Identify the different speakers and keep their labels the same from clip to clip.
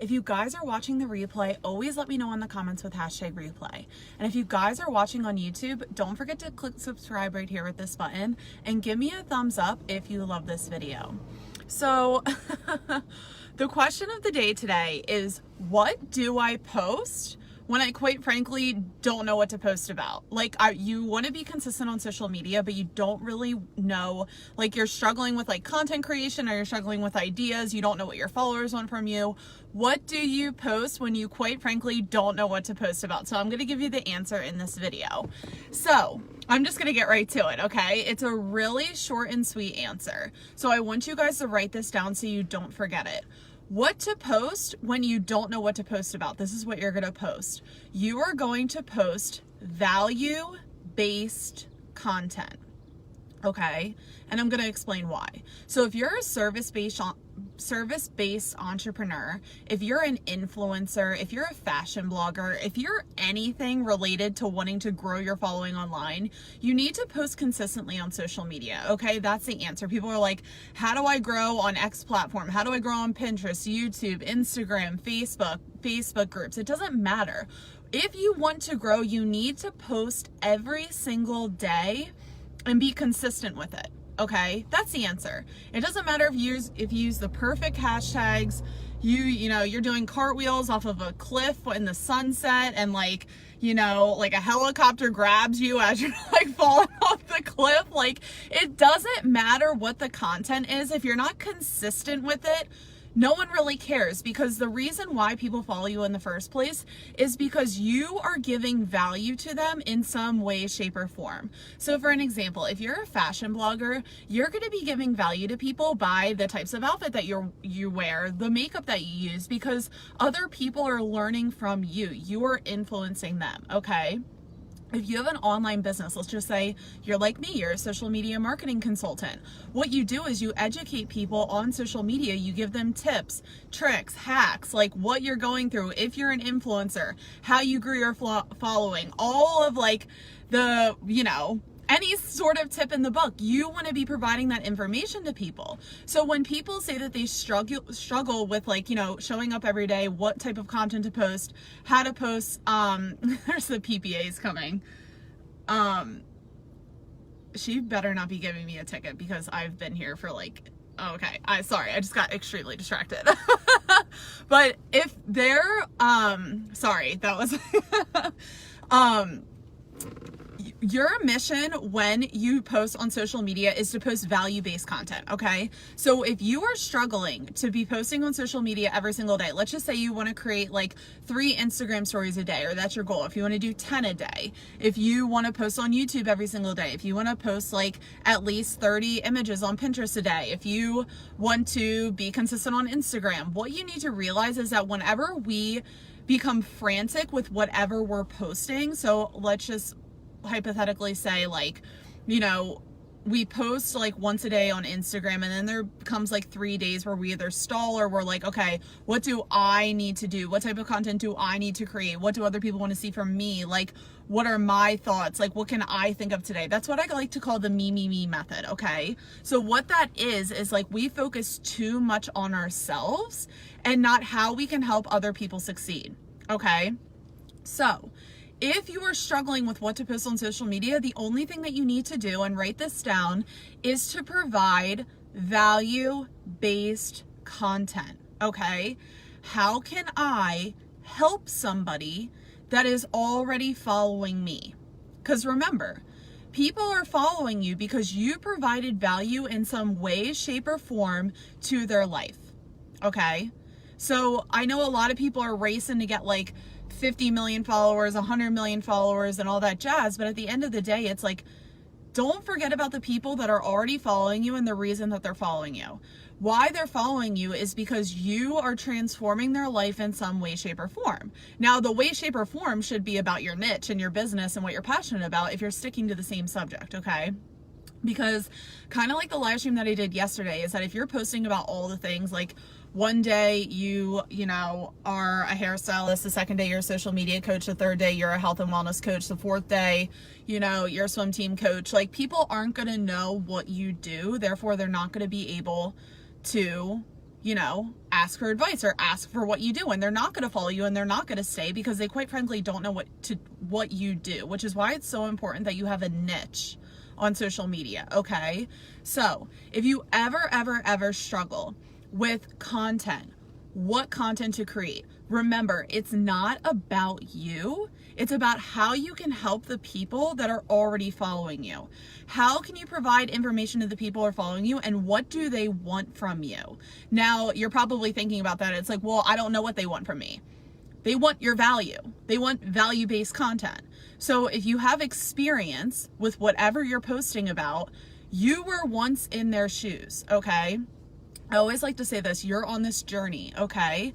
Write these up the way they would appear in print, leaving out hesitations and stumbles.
Speaker 1: If you guys are watching the replay, always let me know in the comments with hashtag replay. And if you guys are watching on YouTube, don't forget to click subscribe right here with this button and give me a thumbs up if you love this video. So the question of the day today is, what do I post when I quite frankly don't know what to post about? Like, you want to be consistent on social media, but you don't really know, like, you're struggling with like content creation, or you're struggling with ideas, you don't know what your followers want from you. What do you post when you quite frankly don't know what to post about? So I'm going to give you the answer in this video. So I'm just going to get right to it, okay? It's a really short and sweet answer. So I want you guys to write this down so you don't forget it. What to post when you don't know what to post about. This is what you're going to post. You are going to post value-based content, okay? And I'm going to explain why. So if you're a service-based entrepreneur, if you're an influencer, if you're a fashion blogger, if you're anything related to wanting to grow your following online, you need to post consistently on social media, okay? That's the answer. People are like, how do I grow on X platform? How do I grow on Pinterest, YouTube, Instagram, Facebook groups? It doesn't matter. If you want to grow, you need to post every single day and be consistent with it. Okay, that's the answer. It doesn't matter if you use the perfect hashtags, you're doing cartwheels off of a cliff in the sunset, and like a helicopter grabs you as you're like falling off the cliff. Like, it doesn't matter what the content is. If you're not consistent with it, no one really cares, because the reason why people follow you in the first place is because you are giving value to them in some way, shape, or form. So for an example, if you're a fashion blogger, you're going to be giving value to people by the types of outfit that you wear, the makeup that you use, because other people are learning from you. You are influencing them, okay? If you have an online business, let's just say you're like me, you're a social media marketing consultant. What you do is you educate people on social media. You give them tips, tricks, hacks, like what you're going through. If you're an influencer, how you grew your following, all of like the, any sort of tip in the book. You want to be providing that information to people. So when people say that they struggle with showing up every day, what type of content to post, how to post, there's the PPAs coming. She better not be giving me a ticket, because I've been here for okay. Sorry, I just got extremely distracted. But if they're, sorry, that was, your mission when you post on social media is to post value-based content, okay? So if you are struggling to be posting on social media every single day, let's just say you want to create 3 Instagram stories a day, or that's your goal. If you want to do 10 a day, if you want to post on YouTube every single day, if you want to post at least 30 images on Pinterest a day, if you want to be consistent on Instagram, what you need to realize is that whenever we become frantic with whatever we're posting, so let's just hypothetically say we post once a day on Instagram, and then there comes 3 days where we either stall, or we're okay, what do I need to do? What type of content do I need to create? What do other people want to see from me? What are my thoughts? What can I think of today? That's what I like to call the me method, okay? So what that is we focus too much on ourselves and not how we can help other people succeed, okay? So if you are struggling with what to post on social media, the only thing that you need to do, and write this down, is to provide value-based content, okay? How can I help somebody that is already following me? Because remember, people are following you because you provided value in some way, shape, or form to their life, okay? So I know a lot of people are racing to get 50 million followers, 100 million followers, and all that jazz. But at the end of the day, it's don't forget about the people that are already following you and the reason that they're following you. Why they're following you is because you are transforming their life in some way, shape, or form. Now, the way, shape, or form should be about your niche and your business and what you're passionate about if you're sticking to the same subject, okay? Because kind of like the live stream that I did yesterday is that if you're posting about all the things, one day you are a hairstylist, the second day you're a social media coach, the third day you're a health and wellness coach, the fourth day, you're a swim team coach, people aren't going to know what you do. Therefore, they're not going to be able to ask for advice or ask for what you do, and they're not going to follow you and they're not going to stay because they quite frankly don't know what you do, which is why it's so important that you have a niche on social media. Okay. So if you ever struggle with content, what content to create, remember, it's not about you. It's about how you can help the people that are already following you. How can you provide information to the people who are following you, and what do they want from you? Now, you're probably thinking about that. It's like, well, I don't know what they want from me. They want your value. They want value-based content. So if you have experience with whatever you're posting about, you were once in their shoes, okay? I always like to say this, you're on this journey, okay?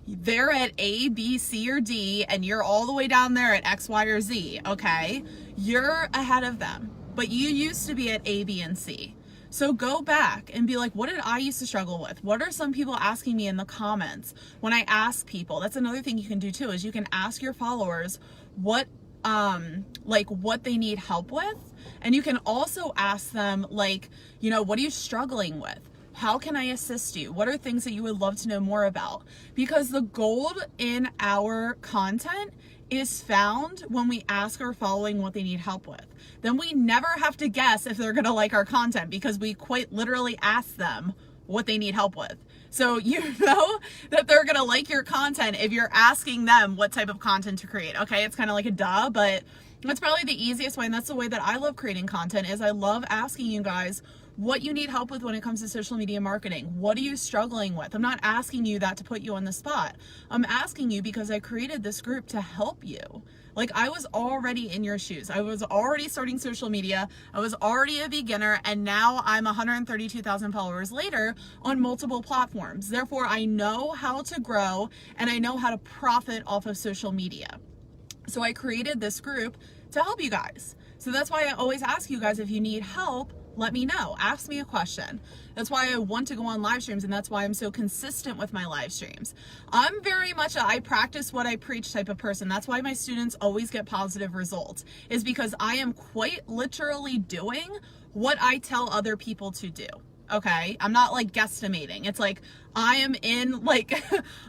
Speaker 1: They're at A, B, C, or D, and you're all the way down there at X, Y, or Z, okay? You're ahead of them, but you used to be at A, B, and C. So go back and be like, what did I used to struggle with? What are some people asking me in the comments when I ask people? That's another thing you can do too, is you can ask your followers what they need help with. And you can also ask them what are you struggling with? How can I assist you? What are things that you would love to know more about? Because the gold in our content is found when we ask our following what they need help with. Then we never have to guess if they're gonna like our content because we quite literally ask them what they need help with. So you know that they're gonna like your content if you're asking them what type of content to create. Okay, it's kind of like a duh, but that's probably the easiest way, and that's the way that I love creating content, is I love asking you guys what you need help with when it comes to social media marketing. What are you struggling with? I'm not asking you that to put you on the spot. I'm asking you because I created this group to help you. Like, I was already in your shoes. I was already starting social media. I was already a beginner, and now I'm 132,000 followers later on multiple platforms. Therefore, I know how to grow and I know how to profit off of social media. So I created this group to help you guys. So that's why I always ask you guys, if you need help, let me know. Ask me a question. That's why I want to go on live streams, and that's why I'm so consistent with my live streams. I'm very much I practice what I preach type of person. That's why my students always get positive results, is because I am quite literally doing what I tell other people to do. Okay, I'm not guesstimating. It's I'm in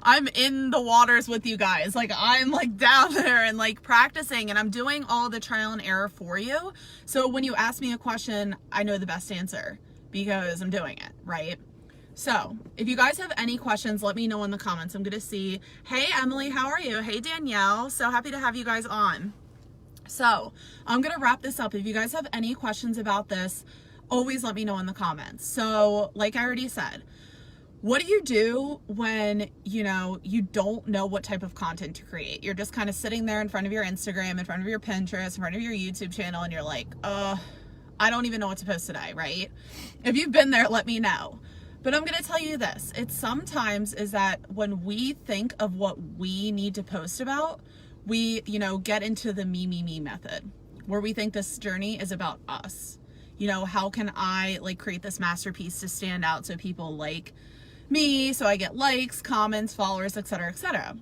Speaker 1: I'm in the waters with you guys. I'm down there and practicing, and I'm doing all the trial and error for you. So when you ask me a question, I know the best answer because I'm doing it, right? So if you guys have any questions, let me know in the comments. I'm gonna see, hey Emily, how are you? Hey Danielle, so happy to have you guys on. So I'm gonna wrap this up. If you guys have any questions about this, always let me know in the comments. So like I already said, what do you do when, you don't know what type of content to create? You're just kind of sitting there in front of your Instagram, in front of your Pinterest, in front of your YouTube channel, and you're like, I don't even know what to post today, right? If you've been there, let me know. But I'm going to tell you this. It's sometimes is that when we think of what we need to post about, we, get into the me method, where we think this journey is about us. How can I create this masterpiece to stand out so people like me, so I get likes, comments, followers, etc., etc.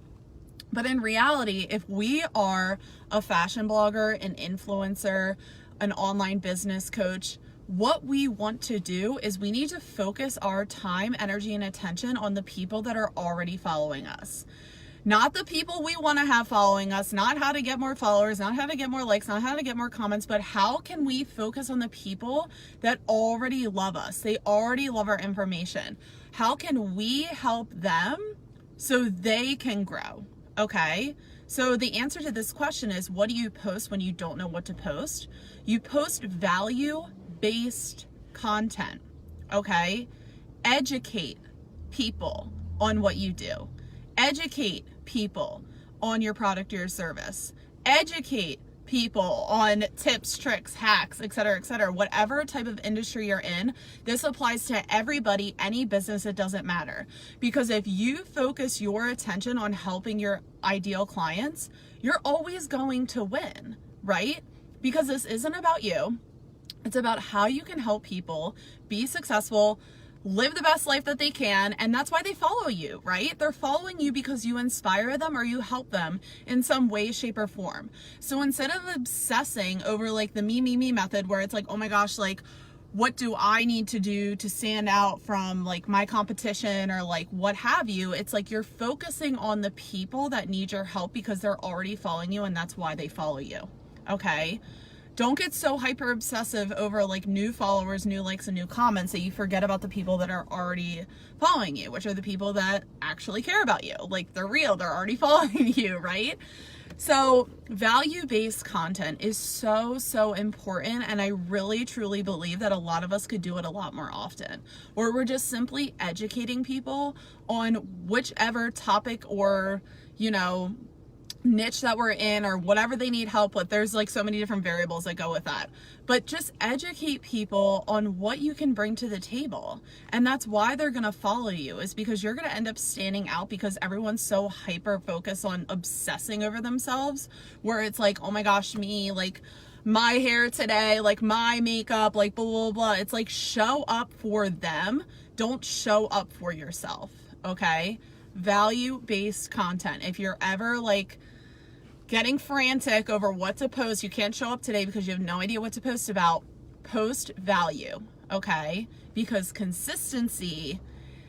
Speaker 1: But in reality, if we are a fashion blogger, an influencer, an online business coach, what we want to do is we need to focus our time, energy, and attention on the people that are already following us. Not the people we want to have following us, not how to get more followers, not how to get more likes, not how to get more comments, but how can we focus on the people that already love us? They already love our information. How can we help them so they can grow? Okay. So the answer to this question is, what do you post when you don't know what to post? You post value-based content. Okay. Educate people on what you do. Educate people on your product or your service. Educate people on tips, tricks, hacks, etc., whatever type of industry you're in. This applies to everybody, any business, it doesn't matter. Because if you focus your attention on helping your ideal clients, you're always going to win, right? Because this isn't about you. It's about how you can help people be successful, live the best life that they can, and that's why they follow you, right? They're following you because you inspire them or you help them in some way, shape, or form. So instead of obsessing over the me method, where it's oh my gosh, what do I need to do to stand out from like my competition or like what have you. It's like you're focusing on the people that need your help because they're already following you and that's why they follow you. Okay? Don't get so hyper obsessive over like new followers, new likes, and new comments that you forget about the people that are already following you, which are the people that actually care about you. Like they're real, they're already following you, right? So value-based content is so important, and I really truly believe that a lot of us could do it a lot more often, where we're just simply educating people on whichever topic or, you know, niche that we're in or whatever they need help with. There's like so many different variables that go with that, but just educate people on what you can bring to the table. And that's why they're going to follow you, is because you're going to end up standing out because everyone's so hyper focused on obsessing over themselves, where it's like, oh my gosh, me, like my hair today, like my makeup, like blah, blah, blah. It's like, show up for them. Don't show up for yourself. Okay. Value-based content. If you're ever like getting frantic over what to post, you can't show up today because you have no idea what to post about, post value, okay? Because consistency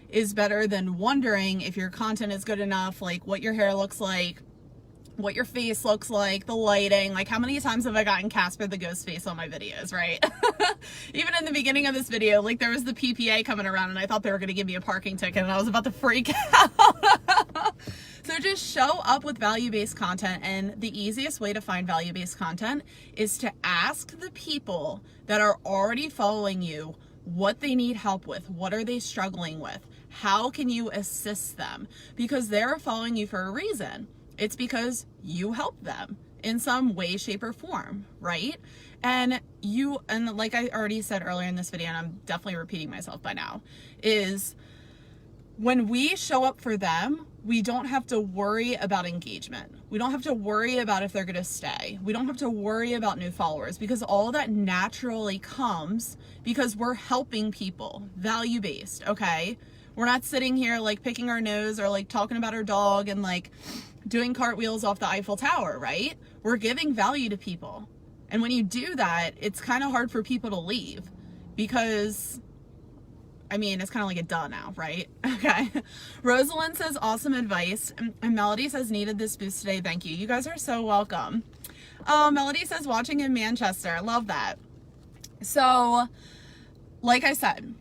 Speaker 1: is better than wondering if your content is good enough, like what your hair looks like, what your face looks like, the lighting. Like how many times have I gotten Casper the Ghost face on my videos, right? Even in the beginning of this video, like there was the PPA coming around and I thought they were going to give me a parking ticket and I was about to freak out. So just show up with value-based content, and the easiest way to find value-based content is to ask the people that are already following you what they need help with, what are they struggling with, how can you assist them, because they're following you for a reason. It's because you help them in some way, shape, or form, right? And like I already said earlier in this video, and I'm definitely repeating myself by now, is when we show up for them, we don't have to worry about engagement. We don't have to worry about if they're going to stay. We don't have to worry about new followers, because all that naturally comes because we're helping people, value-based, okay? We're not sitting here like picking our nose or like talking about our dog and like doing cartwheels off the Eiffel Tower, right? We're giving value to people. And when you do that, it's kind of hard for people to leave, because I mean, it's kind of like a duh now, right? Okay. Rosalind says, awesome advice. And Melody says, needed this boost today. Thank you. You guys are so welcome. Melody says, watching in Manchester. I love that. So, like I said,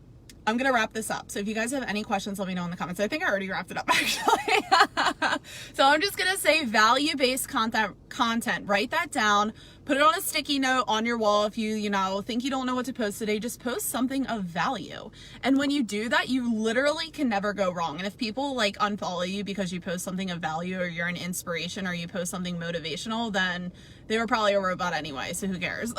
Speaker 1: I'm going to wrap this up. So if you guys have any questions, let me know in the comments. I think I already wrapped it up, actually. So I'm just going to say value-based content. Write that down. Put it on a sticky note on your wall. If you think you don't know what to post today, just post something of value. And when you do that, you literally can never go wrong. And if people like unfollow you because you post something of value, or you're an inspiration, or you post something motivational, then they were probably a robot anyway. So who cares?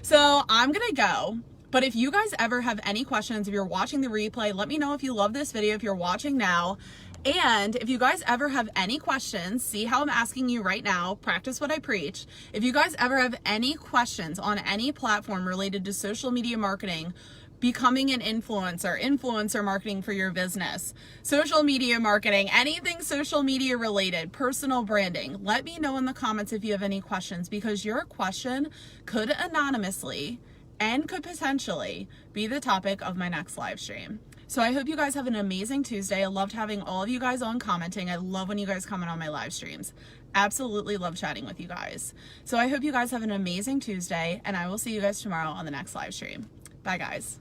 Speaker 1: So I'm going to go. But if you guys ever have any questions, if you're watching the replay, let me know if you love this video, if you're watching now. And if you guys ever have any questions, see how I'm asking you right now, practice what I preach. If you guys ever have any questions on any platform related to social media marketing, becoming an influencer marketing for your business, social media marketing, anything social media related, personal branding, let me know in the comments if you have any questions, because your question could anonymously and could potentially be the topic of my next live stream. So I hope you guys have an amazing Tuesday. I loved having all of you guys on commenting. I love when you guys comment on my live streams. Absolutely love chatting with you guys. So I hope you guys have an amazing Tuesday, and I will see you guys tomorrow on the next live stream. Bye, guys.